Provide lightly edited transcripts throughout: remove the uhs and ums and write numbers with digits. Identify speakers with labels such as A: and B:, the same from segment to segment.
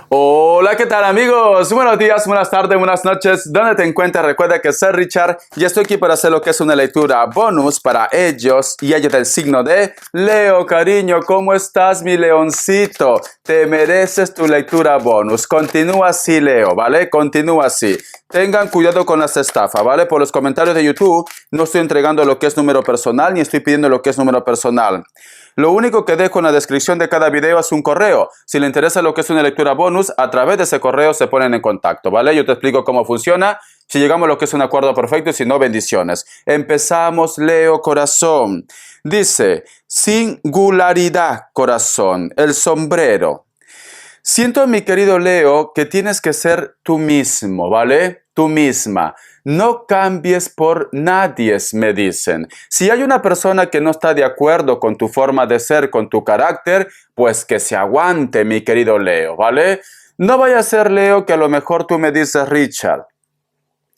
A: Hola, ¿qué tal amigos? Buenos días, buenas tardes, buenas noches. ¿Dónde te encuentras? Recuerda que soy Richard y estoy aquí para hacer lo que es una lectura bonus para ellos y ellos del signo de Leo. Cariño, ¿cómo estás, mi leoncito? Te mereces tu lectura bonus. Continúa así, Leo, ¿vale? Continúa así. Tengan cuidado con las estafas, ¿vale? Por los comentarios de YouTube no estoy entregando lo que es número personal ni estoy pidiendo lo que es número personal. Lo único que dejo en la descripción de cada video es un correo. Si le interesa lo que es una lectura bonus, a través de ese correo se ponen en contacto, ¿vale? Yo te explico cómo funciona, si llegamos a lo que es un acuerdo perfecto y si no, bendiciones. Empezamos, Leo, corazón. Dice, singularidad, corazón, el sombrero. Siento, mi querido Leo, que tienes que ser tú mismo, ¿vale? Tú misma. No cambies por nadie, me dicen. Si hay una persona que no está de acuerdo con tu forma de ser, con tu carácter, pues que se aguante, mi querido Leo, ¿vale? No vaya a ser, Leo, que a lo mejor tú me dices, Richard,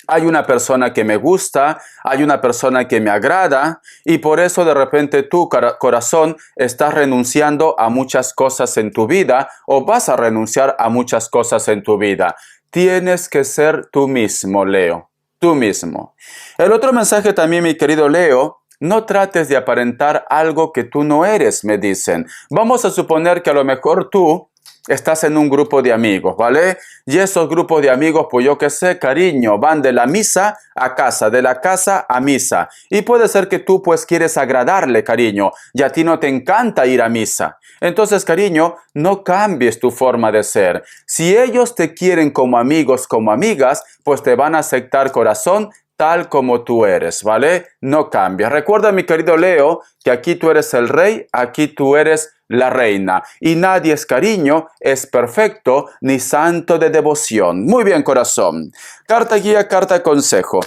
A: hay una persona que me gusta, hay una persona que me agrada y por eso de repente tu corazón estás renunciando a muchas cosas en tu vida o vas a renunciar a muchas cosas en tu vida. Tienes que ser tú mismo, Leo. Tú mismo. El otro mensaje también, mi querido Leo, no trates de aparentar algo que tú no eres, me dicen. Vamos a suponer que a lo mejor tú estás en un grupo de amigos, ¿vale? Y esos grupos de amigos, pues yo qué sé, cariño, van de la misa a casa, de la casa a misa. Y puede ser que tú pues quieres agradarle, cariño, y a ti no te encanta ir a misa. Entonces, cariño, no cambies tu forma de ser. Si ellos te quieren como amigos, como amigas, pues te van a aceptar, corazón, tal como tú eres, ¿vale? No cambies. Recuerda, mi querido Leo, que aquí tú eres el rey, aquí tú eres la reina. Y nadie es, cariño, es perfecto ni santo de devoción. Muy bien, corazón. Carta guía, carta consejo.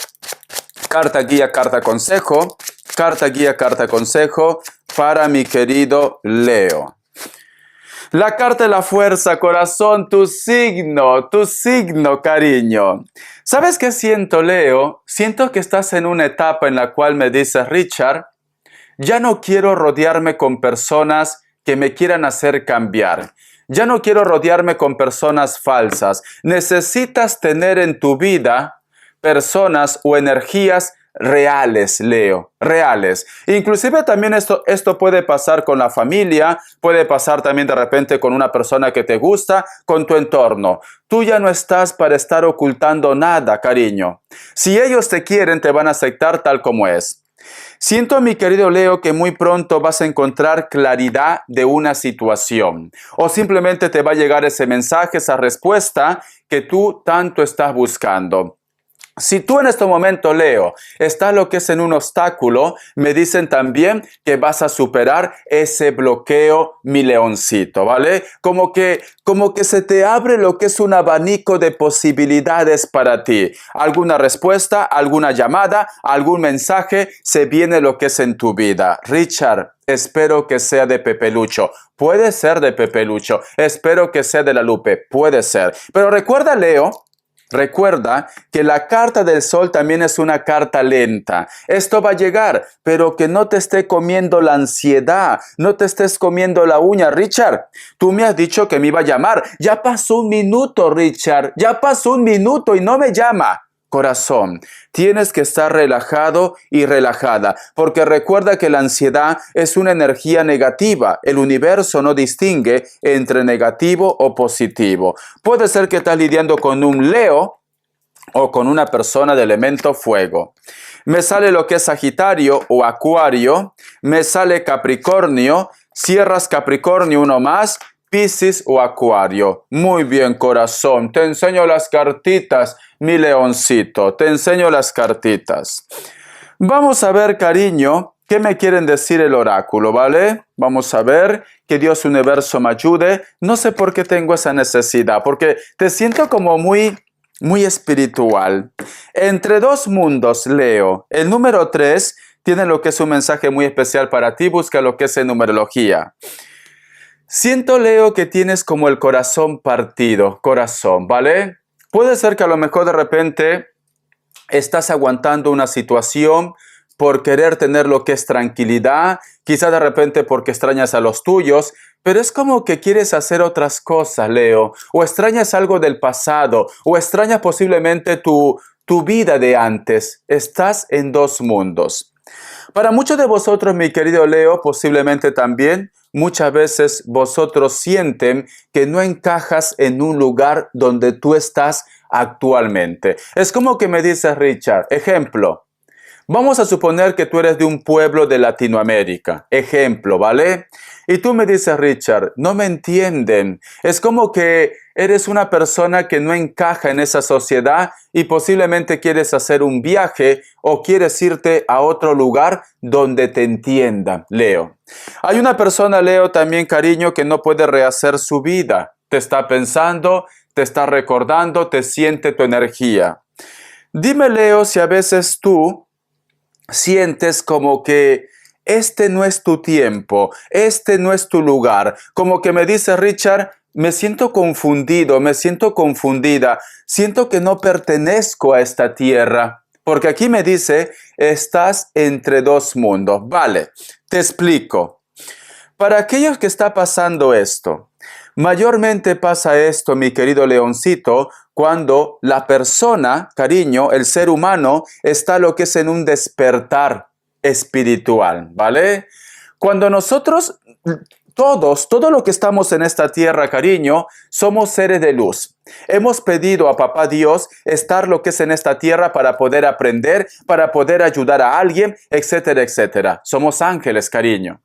A: Carta guía, carta consejo. Carta guía, carta consejo para mi querido Leo. La carta de la fuerza, corazón, tu signo, cariño. ¿Sabes qué siento, Leo? Siento que estás en una etapa en la cual me dices, Richard, ya no quiero rodearme con personas que me quieran hacer cambiar. Ya no quiero rodearme con personas falsas. Necesitas tener en tu vida personas o energías reales, Leo, reales. Inclusive también esto puede pasar con la familia, puede pasar también de repente con una persona que te gusta, con tu entorno. Tú ya no estás para estar ocultando nada, cariño. Si ellos te quieren, te van a aceptar tal como es. Siento, mi querido Leo, que muy pronto vas a encontrar claridad de una situación o simplemente te va a llegar ese mensaje, esa respuesta que tú tanto estás buscando. Si tú en este momento, Leo, estás lo que es en un obstáculo, me dicen también que vas a superar ese bloqueo, mi leoncito, ¿vale? Como que se te abre lo que es un abanico de posibilidades para ti. Alguna respuesta, alguna llamada, algún mensaje, se viene lo que es en tu vida. Richard, espero que sea de Pepe Lucho. Puede ser de Pepe Lucho. Espero que sea de la Lupe. Puede ser. Pero recuerda, Leo, recuerda que la carta del sol también es una carta lenta. Esto va a llegar, pero que no te esté comiendo la ansiedad, no te estés comiendo la uña. Richard, tú me has dicho que me iba a llamar. Ya pasó un minuto, Richard. Ya pasó un minuto y no me llama. Corazón, tienes que estar relajado y relajada, porque recuerda que la ansiedad es una energía negativa. El universo no distingue entre negativo o positivo. Puede ser que estás lidiando con un Leo o con una persona de elemento fuego. Me sale lo que es Sagitario o Acuario, me sale Capricornio, cierras Capricornio uno más, Piscis o Acuario. Muy bien, corazón, te enseño las cartitas, mi leoncito, te enseño las cartitas. Vamos a ver, cariño, qué me quieren decir el oráculo, ¿vale? Vamos a ver, que Dios Universo me ayude. No sé por qué tengo esa necesidad, porque te siento como muy espiritual. Entre dos mundos, Leo. El número 3 tiene lo que es un mensaje muy especial para ti. Busca lo que es en numerología. Siento, Leo, que tienes como el corazón partido, corazón, ¿vale? Puede ser que a lo mejor de repente estás aguantando una situación por querer tener lo que es tranquilidad, quizá de repente porque extrañas a los tuyos, pero es como que quieres hacer otras cosas, Leo, o extrañas algo del pasado, o extrañas posiblemente tu vida de antes. Estás en dos mundos. Para muchos de vosotros, mi querido Leo, posiblemente también, muchas veces vosotros sienten que no encajas en un lugar donde tú estás actualmente. Es como que me dice Richard, ejemplo, vamos a suponer que tú eres de un pueblo de Latinoamérica, ejemplo, ¿vale? Y tú me dices, Richard, no me entienden. Es como que eres una persona que no encaja en esa sociedad y posiblemente quieres hacer un viaje o quieres irte a otro lugar donde te entiendan, Leo. Hay una persona, Leo, también, cariño, que no puede rehacer su vida. Te está pensando, te está recordando, te siente tu energía. Dime, Leo, si a veces tú sientes como que este no es tu tiempo, este no es tu lugar. Como que me dice Richard, me siento confundido, me siento confundida, siento que no pertenezco a esta tierra. Porque aquí me dice, estás entre dos mundos. Vale, te explico. Para aquellos que está pasando esto, mayormente pasa esto, mi querido leoncito, cuando la persona, cariño, el ser humano, está lo que es en un despertar espiritual, ¿vale? Cuando nosotros, todo lo que estamos en esta tierra, cariño, somos seres de luz. Hemos pedido a Papá Dios estar lo que es en esta tierra para poder aprender, para poder ayudar a alguien, etcétera, etcétera. Somos ángeles, cariño.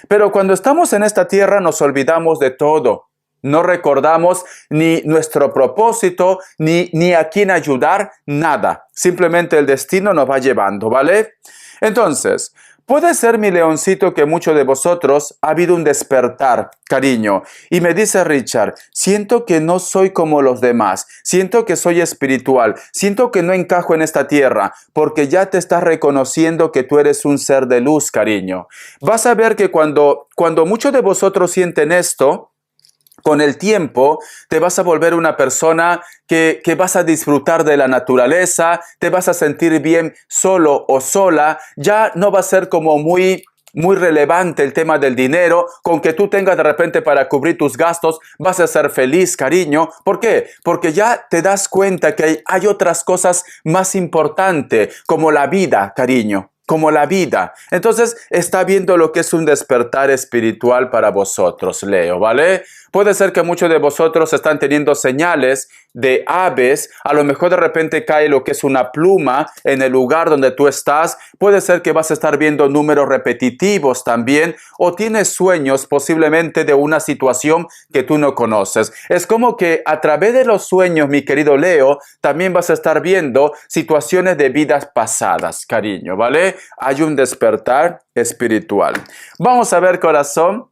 A: Pero cuando estamos en esta tierra nos olvidamos de todo. No recordamos ni nuestro propósito, ni a quién ayudar, nada. Simplemente el destino nos va llevando, ¿vale? Entonces, puede ser, mi leoncito, que muchos de vosotros ha habido un despertar, cariño. Y me dice Richard, siento que no soy como los demás, siento que soy espiritual, siento que no encajo en esta tierra, porque ya te estás reconociendo que tú eres un ser de luz, cariño. Vas a ver que cuando muchos de vosotros sienten esto, con el tiempo te vas a volver una persona que vas a disfrutar de la naturaleza, te vas a sentir bien solo o sola, ya no va a ser como muy relevante el tema del dinero, con que tú tengas de repente para cubrir tus gastos, vas a ser feliz, cariño. ¿Por qué? Porque ya te das cuenta que hay otras cosas más importantes, como la vida, cariño. Como la vida. Entonces está viendo lo que es un despertar espiritual para vosotros, Leo, ¿vale? Puede ser que muchos de vosotros están teniendo señales de aves, a lo mejor de repente cae lo que es una pluma en el lugar donde tú estás, puede ser que vas a estar viendo números repetitivos también, o tienes sueños posiblemente de una situación que tú no conoces. Es como que a través de los sueños, mi querido Leo, también vas a estar viendo situaciones de vidas pasadas, cariño, ¿vale? Hay un despertar espiritual. Vamos a ver, corazón,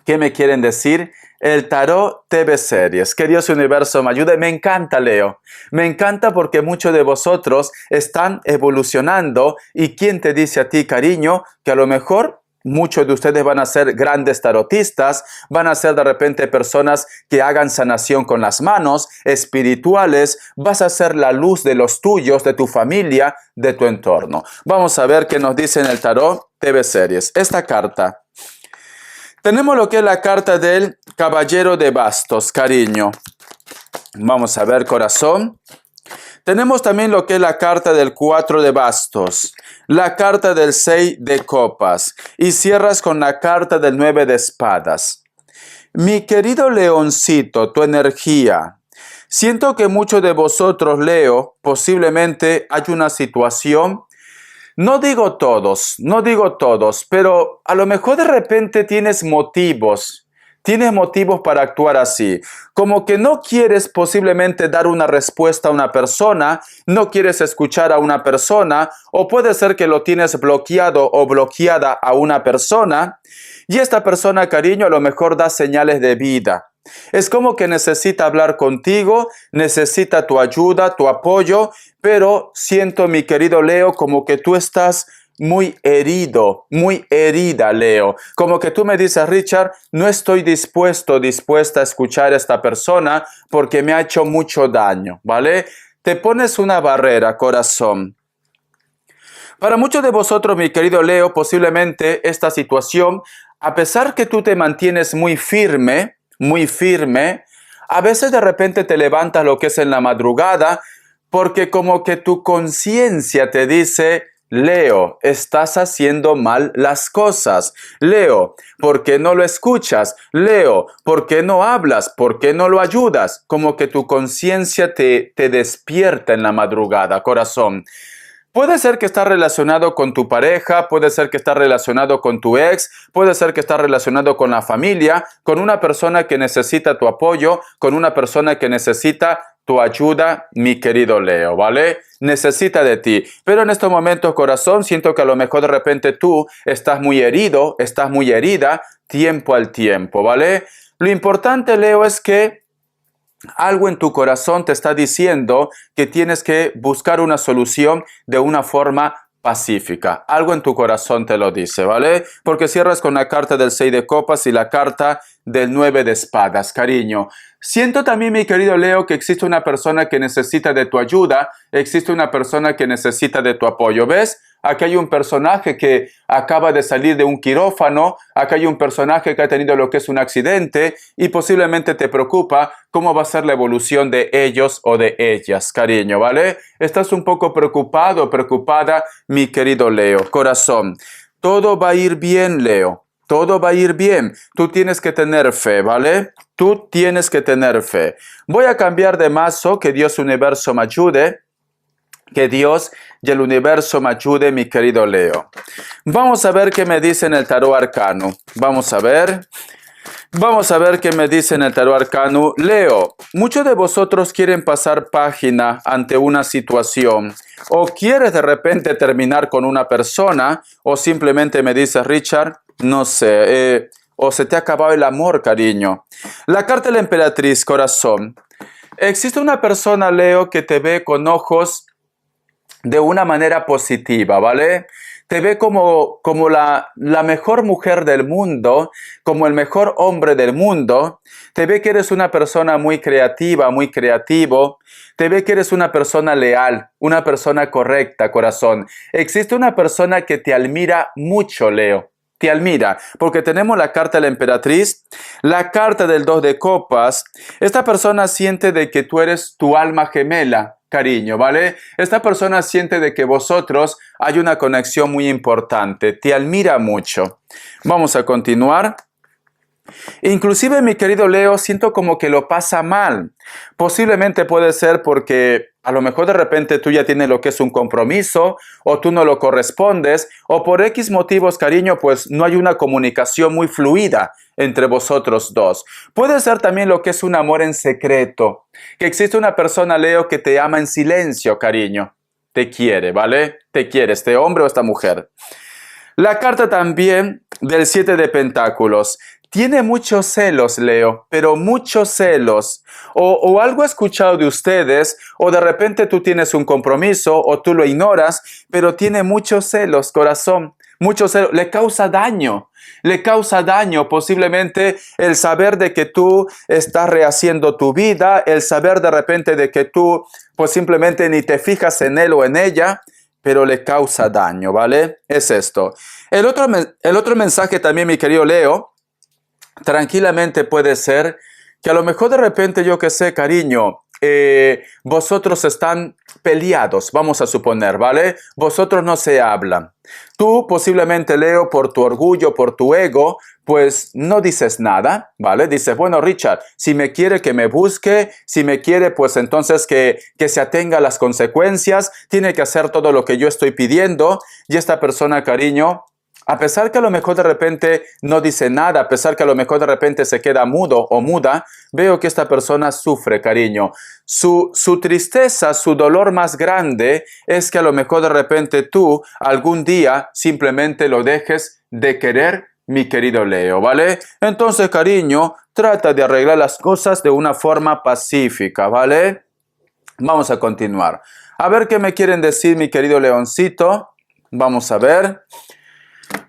A: ¿qué me quieren decir? El Tarot TV Series. Que Dios Universo me ayude. Me encanta, Leo. Me encanta porque muchos de vosotros están evolucionando. ¿Y quién te dice a ti, cariño, que a lo mejor muchos de ustedes van a ser grandes tarotistas, van a ser de repente personas que hagan sanación con las manos, espirituales, vas a ser la luz de los tuyos, de tu familia, de tu entorno? Vamos a ver qué nos dice en el Tarot TV Series. Esta carta. Tenemos lo que es la carta del Caballero de Bastos, cariño. Vamos a ver, corazón. Tenemos también lo que es la carta del 4 de bastos, la carta del 6 de copas y cierras con la carta del 9 de espadas. Mi querido leoncito, tu energía. Siento que muchos de vosotros, Leo, posiblemente hay una situación. No digo todos, pero a lo mejor de repente tienes motivos para actuar así. Como que no quieres posiblemente dar una respuesta a una persona, no quieres escuchar a una persona, o puede ser que lo tienes bloqueado o bloqueada a una persona, y esta persona, cariño, a lo mejor da señales de vida. Es como que necesita hablar contigo, necesita tu ayuda, tu apoyo, pero siento, mi querido Leo, como que tú estás muy herido, muy herida, Leo. Como que tú me dices, Richard, no estoy dispuesta a escuchar a esta persona porque me ha hecho mucho daño, ¿vale? Te pones una barrera, corazón. Para muchos de vosotros, mi querido Leo, posiblemente esta situación a pesar que tú te mantienes muy firme, a veces de repente te levantas lo que es en la madrugada, porque como que tu conciencia te dice, Leo, estás haciendo mal las cosas. Leo, ¿por qué no lo escuchas? Leo, ¿por qué no hablas? ¿Por qué no lo ayudas? Como que tu conciencia te despierta en la madrugada, corazón. Puede ser que está relacionado con tu pareja, puede ser que está relacionado con tu ex, puede ser que está relacionado con la familia, con una persona que necesita tu apoyo, con una persona que necesita tu ayuda, mi querido Leo, ¿vale? Necesita de ti. Pero en estos momentos, corazón, siento que a lo mejor de repente tú estás muy herido, estás muy herida, tiempo al tiempo, ¿vale? Lo importante, Leo, es que algo en tu corazón te está diciendo que tienes que buscar una solución de una forma pacífica. Algo en tu corazón te lo dice, ¿vale? Porque cierras con la carta del 6 de copas y la carta del 9 de espadas, cariño. Siento también, mi querido Leo, que existe una persona que necesita de tu ayuda, existe una persona que necesita de tu apoyo, ¿ves? Aquí hay un personaje que acaba de salir de un quirófano, acá hay un personaje que ha tenido lo que es un accidente y posiblemente te preocupa cómo va a ser la evolución de ellos o de ellas, cariño, ¿vale? Estás un poco preocupado, preocupada, mi querido Leo, corazón. Todo va a ir bien, Leo. Todo va a ir bien. Tú tienes que tener fe, ¿vale? Tú tienes que tener fe. Voy a cambiar de mazo, que Dios universo me ayude. Que Dios y el universo me ayude, mi querido Leo. Vamos a ver qué me dice en el tarot arcano. Vamos a ver qué me dice en el tarot arcano. Leo, muchos de vosotros quieren pasar página ante una situación. O quieres de repente terminar con una persona. O simplemente me dices, Richard, no sé. O se te ha acabado el amor, cariño. La carta de la emperatriz, corazón. Existe una persona, Leo, que te ve con ojos de una manera positiva, ¿vale? Te ve como la mejor mujer del mundo, como el mejor hombre del mundo. Te ve que eres una persona muy creativa, muy creativo. Te ve que eres una persona leal, una persona correcta, corazón. Existe una persona que te admira mucho, Leo. Te admira, porque tenemos la carta de la emperatriz, la carta del 2 de copas. Esta persona siente de que tú eres tu alma gemela, cariño, ¿vale? Esta persona siente de que vosotros hay una conexión muy importante, te admira mucho. Vamos a continuar. Inclusive, mi querido Leo, siento como que lo pasa mal. Posiblemente puede ser porque a lo mejor de repente tú ya tienes lo que es un compromiso o tú no lo correspondes o por X motivos, cariño, pues no hay una comunicación muy fluida entre vosotros dos. Puede ser también lo que es un amor en secreto, que existe una persona, Leo, que te ama en silencio, cariño. Te quiere, ¿vale? Te quiere este hombre o esta mujer. La carta también del 7 de pentáculos. Tiene muchos celos, Leo, pero muchos celos. O algo he escuchado de ustedes, o de repente tú tienes un compromiso, o tú lo ignoras, pero tiene muchos celos, corazón. Muchos celos. Le causa daño. Le causa daño posiblemente el saber de que tú estás rehaciendo tu vida, el saber de repente de que tú pues simplemente ni te fijas en él o en ella, pero le causa daño, ¿vale? Es esto. El otro mensaje también, mi querido Leo, tranquilamente puede ser que a lo mejor de repente, yo que sé, cariño, vosotros están peleados, vamos a suponer, ¿vale? Vosotros no se hablan. Tú posiblemente, Leo, por tu orgullo, por tu ego, pues no dices nada, ¿vale? Dices, bueno, Richard, si me quiere que me busque, si me quiere, pues entonces que se atenga a las consecuencias, tiene que hacer todo lo que yo estoy pidiendo. Y esta persona, cariño, a pesar que a lo mejor de repente no dice nada, a pesar que a lo mejor de repente se queda mudo o muda, veo que esta persona sufre, cariño. Su tristeza, su dolor más grande es que a lo mejor de repente tú algún día simplemente lo dejes de querer, mi querido Leo, ¿vale? Entonces, cariño, trata de arreglar las cosas de una forma pacífica, ¿vale? Vamos a continuar. A ver qué me quieren decir, mi querido leoncito. Vamos a ver.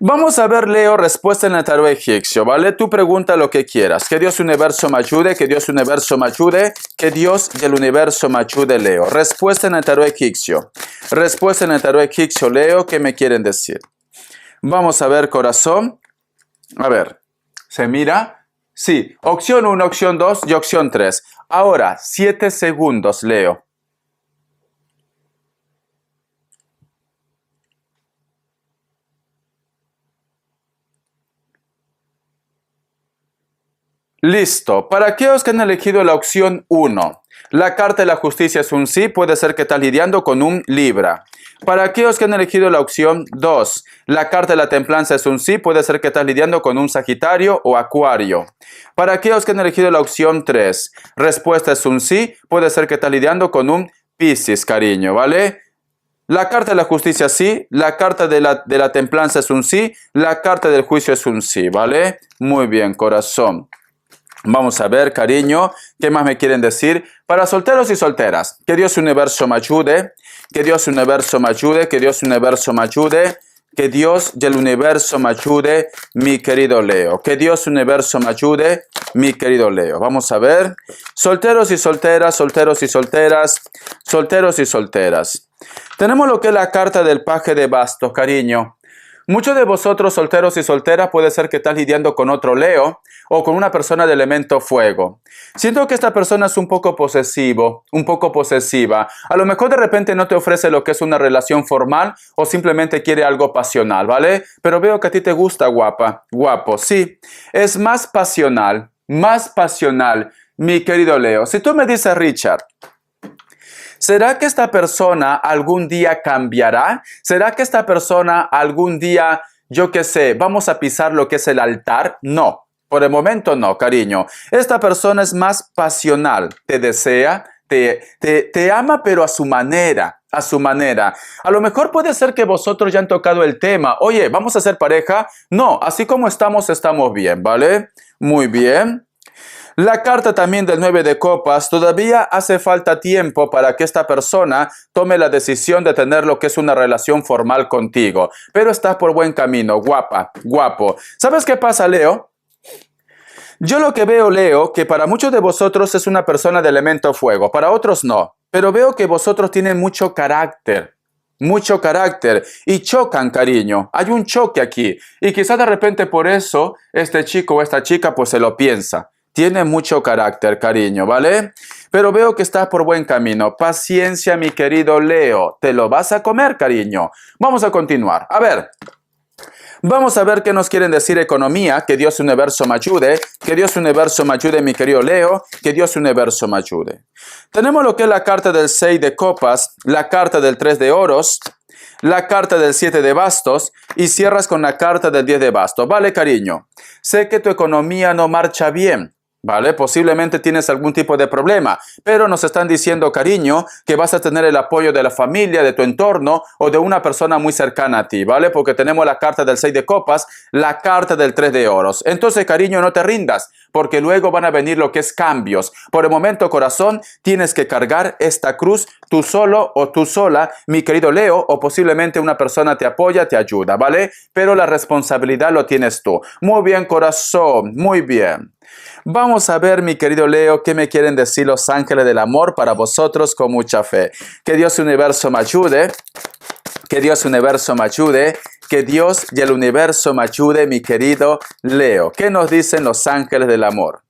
A: Vamos a ver, Leo, respuesta en el tarot egipcio, ¿vale? Tú pregunta lo que quieras. Que Dios universo me ayude, que Dios universo me ayude, que Dios y el universo me ayude, Leo. Respuesta en el tarot egipcio. Respuesta en el tarot egipcio, Leo, ¿qué me quieren decir? Vamos a ver, corazón. A ver, ¿se mira? Sí, opción 1, opción 2 y opción 3. Ahora, 7 segundos, Leo. Listo. Para aquellos que han elegido la opción 1, la carta de la justicia es un sí, puede ser que estás lidiando con un Libra. Para aquellos que han elegido la opción 2, la carta de la templanza es un sí, puede ser que estás lidiando con un Sagitario o Acuario. Para aquellos que han elegido la opción 3, respuesta es un sí, puede ser que estás lidiando con un Piscis, cariño, ¿vale? La carta de la justicia sí, la carta de la templanza es un sí, la carta del juicio es un sí, ¿vale? Muy bien, corazón. Vamos a ver, cariño, ¿qué más me quieren decir? Para solteros y solteras, que Dios universo me ayude, que Dios universo me ayude, que Dios universo me ayude, que Dios del universo me ayude, mi querido Leo. Que Dios universo me ayude, mi querido Leo. Vamos a ver, solteros y solteras, solteros y solteras, solteros y solteras. Tenemos lo que es la carta del paje de bastos, cariño. Muchos de vosotros, solteros y solteras, puede ser que estás lidiando con otro Leo o con una persona de elemento fuego. Siento que esta persona es un poco posesivo, un poco posesiva. A lo mejor de repente no te ofrece lo que es una relación formal o simplemente quiere algo pasional, ¿vale? Pero veo que a ti te gusta, guapa, guapo, sí. Es más pasional, mi querido Leo. Si tú me dices, Richard, ¿será que esta persona algún día cambiará? ¿Será que esta persona algún día, yo qué sé, vamos a pisar lo que es el altar? No, por el momento no, cariño. Esta persona es más pasional, te desea, te ama, pero a su manera, a su manera. A lo mejor puede ser que vosotros ya han tocado el tema. Oye, ¿vamos a ser pareja? No, así como estamos, estamos bien, ¿vale? Muy bien. La carta también del 9 de copas, todavía hace falta tiempo para que esta persona tome la decisión de tener lo que es una relación formal contigo. Pero estás por buen camino, guapa, guapo. ¿Sabes qué pasa, Leo? Yo lo que veo, Leo, que para muchos de vosotros es una persona de elemento fuego, para otros no. Pero veo que vosotros tienen mucho carácter y chocan, cariño. Hay un choque aquí y quizás de repente por eso este chico o esta chica pues se lo piensa. Tiene mucho carácter, cariño, ¿vale? Pero veo que estás por buen camino. Paciencia, mi querido Leo. Te lo vas a comer, cariño. Vamos a continuar. A ver. Vamos a ver qué nos quieren decir economía. Que Dios universo me ayude. Que Dios universo me ayude, mi querido Leo. Que Dios universo me ayude. Tenemos lo que es la carta del 6 de copas, la carta del 3 de oros, la carta del 7 de bastos y cierras con la carta del 10 de bastos. Vale, cariño. Sé que tu economía no marcha bien. ¿Vale? Posiblemente tienes algún tipo de problema, pero nos están diciendo, cariño, que vas a tener el apoyo de la familia, de tu entorno o de una persona muy cercana a ti, ¿vale? Porque tenemos la carta del 6 de copas, la carta del 3 de oros. Entonces, cariño, no te rindas, porque luego van a venir lo que es cambios. Por el momento, corazón, tienes que cargar esta cruz tú solo o tú sola, mi querido Leo, o posiblemente una persona te apoya, te ayuda, ¿vale? Pero la responsabilidad lo tienes tú. Muy bien, corazón, muy bien. Vamos a ver, mi querido Leo, qué me quieren decir los ángeles del amor para vosotros con mucha fe. Que Dios universo me ayude. Que Dios universo me ayude. Que Dios y el universo me ayude, mi querido Leo. ¿Qué nos dicen los ángeles del amor?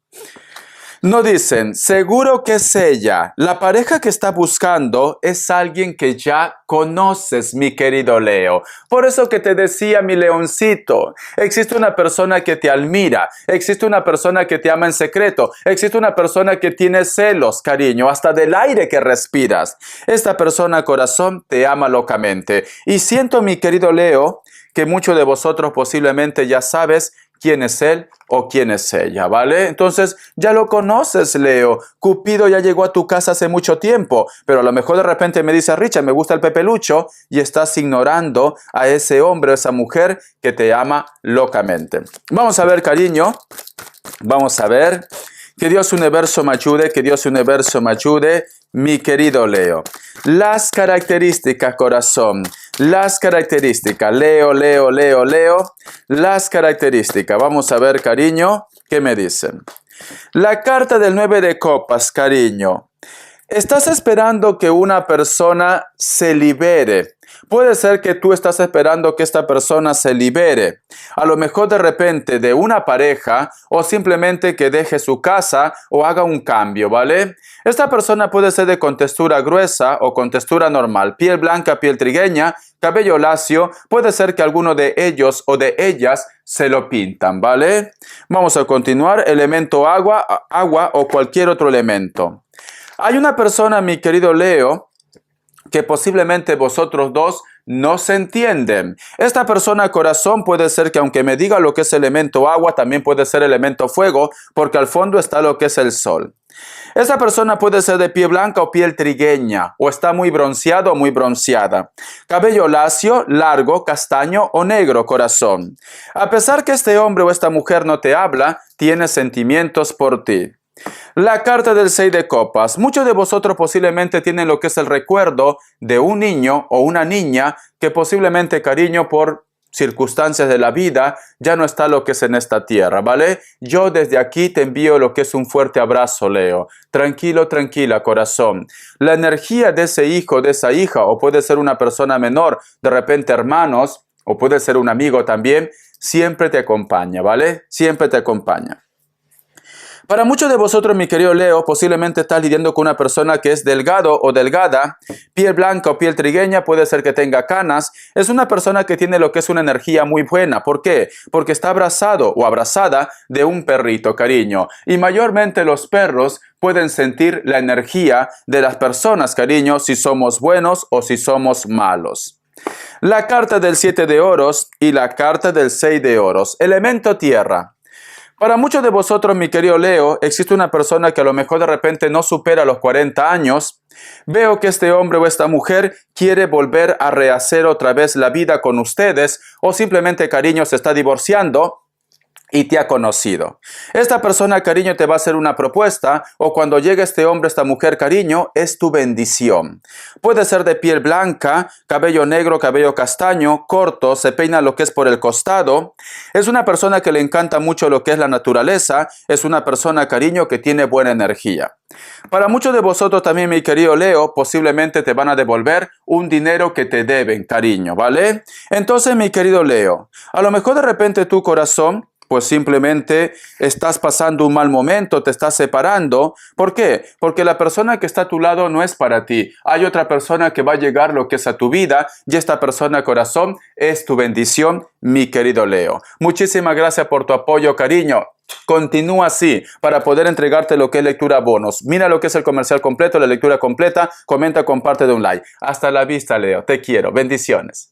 A: Nos dicen, seguro que es ella. La pareja que está buscando es alguien que ya conoces, mi querido Leo. Por eso que te decía, mi leoncito, existe una persona que te admira, existe una persona que te ama en secreto, existe una persona que tiene celos, cariño, hasta del aire que respiras. Esta persona, corazón, te ama locamente. Y siento, mi querido Leo, que muchos de vosotros posiblemente ya sabes quién es él o quién es ella, ¿vale? Entonces, ya lo conoces, Leo. Cupido ya llegó a tu casa hace mucho tiempo, pero a lo mejor de repente me dice, Richard, me gusta el pepelucho, y estás ignorando a ese hombre o esa mujer que te ama locamente. Vamos a ver, cariño. Vamos a ver. Que Dios universo me ayude, que Dios universo me ayude, mi querido Leo. Las características, corazón. Las características. Leo. Las características. Vamos a ver, cariño, ¿qué me dicen? La carta del 9 de copas, cariño. Estás esperando que una persona se libere. Puede ser que tú estás esperando que esta persona se libere, a lo mejor de repente de una pareja o simplemente que deje su casa o haga un cambio, ¿vale? Esta persona puede ser de contextura gruesa o contextura normal, piel blanca, piel trigueña, cabello lacio. Puede ser que alguno de ellos o de ellas se lo pintan, ¿vale? Vamos a continuar. Elemento agua, agua o cualquier otro elemento. Hay una persona, mi querido Leo, que posiblemente vosotros dos no se entienden. Esta persona corazón puede ser que aunque me diga lo que es elemento agua, también puede ser elemento fuego, porque al fondo está lo que es el sol. Esta persona puede ser de piel blanca o piel trigueña, o está muy bronceado o muy bronceada. Cabello lacio, largo, castaño o negro, corazón. A pesar que este hombre o esta mujer no te habla, tiene sentimientos por ti. La carta del 6 de copas. Muchos de vosotros posiblemente tienen lo que es el recuerdo de un niño o una niña que posiblemente, cariño, por circunstancias de la vida, ya no está lo que es en esta tierra, ¿vale? Yo desde aquí te envío lo que es un fuerte abrazo, Leo. Tranquilo, tranquila, corazón. La energía de ese hijo, de esa hija, o puede ser una persona menor, de repente hermanos, o puede ser un amigo también, siempre te acompaña, ¿vale? Siempre te acompaña. Para muchos de vosotros, mi querido Leo, posiblemente estás lidiando con una persona que es delgado o delgada, piel blanca o piel trigueña, puede ser que tenga canas. Es una persona que tiene lo que es una energía muy buena. ¿Por qué? Porque está abrazado o abrazada de un perrito, cariño. Y mayormente los perros pueden sentir la energía de las personas, cariño, si somos buenos o si somos malos. La carta del 7 de oros y la carta del 6 de oros. Elemento tierra. Para muchos de vosotros, mi querido Leo, existe una persona que a lo mejor de repente no supera los 40 años. Veo que este hombre o esta mujer quiere volver a rehacer otra vez la vida con ustedes o simplemente, cariño, se está divorciando y te ha conocido. Esta persona, cariño, te va a hacer una propuesta o cuando llegue este hombre, esta mujer, cariño, es tu bendición. Puede ser de piel blanca, cabello negro, cabello castaño, corto, se peina lo que es por el costado. Es una persona que le encanta mucho lo que es la naturaleza. Es una persona, cariño, que tiene buena energía. Para muchos de vosotros también, mi querido Leo, posiblemente te van a devolver un dinero que te deben, cariño, ¿vale? Entonces, mi querido Leo, a lo mejor de repente tu corazón, pues simplemente estás pasando un mal momento, te estás separando. ¿Por qué? Porque la persona que está a tu lado no es para ti. Hay otra persona que va a llegar lo que es a tu vida y esta persona, corazón, es tu bendición, mi querido Leo. Muchísimas gracias por tu apoyo, cariño. Continúa así para poder entregarte lo que es lectura bonos. Mira lo que es el comercial completo, la lectura completa. Comenta, comparte, de un like. Hasta la vista, Leo. Te quiero. Bendiciones.